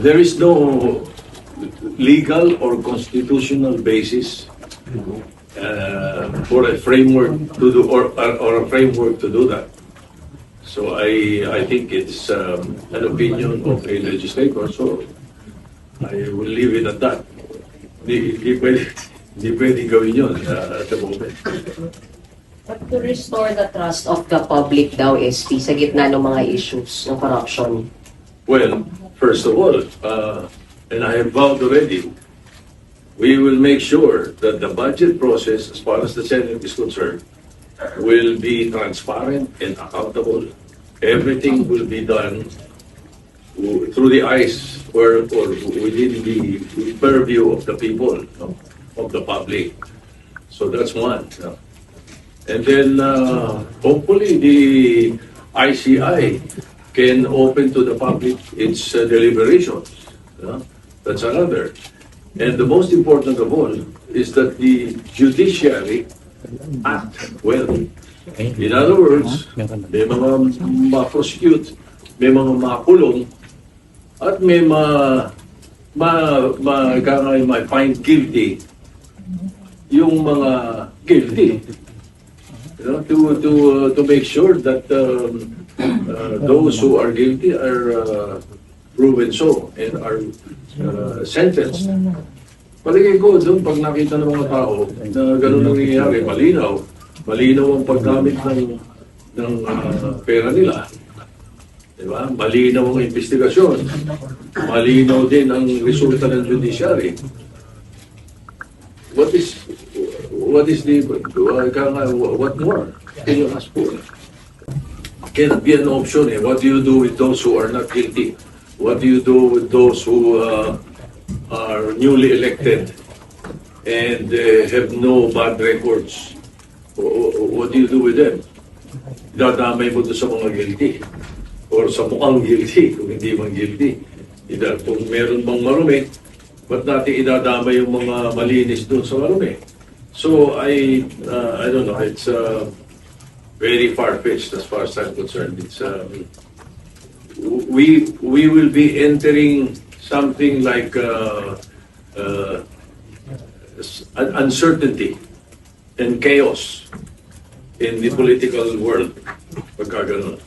there is no legal or constitutional basis for a framework to do or a framework to do that. So I think it's an opinion of a legislator. So I will leave it at that. Hindi pwede gawin yun at the moment. But to restore the trust of the public daw, SP, sa gitna ng mga issues ng corruption? Well, first of all, and I have vowed already, we will make sure that the budget process, as far as the Senate is concerned, will be transparent and accountable. Everything will be done through the eyes or within the purview of the people, no? Of the public. So that's one. No? And then hopefully the ICI can open to the public its deliberations. No? That's another. And the most important of all is that the judiciary act well. In other words, may mga ma-prosecute, may mga makulong, at may ma-find guilty yung mga guilty. You know, to make sure that those who are guilty are proven so and are sentenced. Palagay ko doon pag nakita ng mga tao na gano'n nangyayari, malinaw ang paggamit ng pera nila. Diba? Malinaw ang investigasyon. Malinaw din ang resulta ng judiciary. What more can you ask for? Cannot be an option. What do you do with those who are not guilty? What do you do with those who are newly elected and have no bad records? What do you do with them? Dadamay mo doon sa mga guilty or sa mukhang guilty kung hindi man guilty. Kung meron bang marumi, ba't natin idadamay yung mga malinis doon sa marumi? So I don't know. It's very far-fetched as far as I'm concerned. It's we will be entering something like uncertainty and chaos in the political world pagka ganun.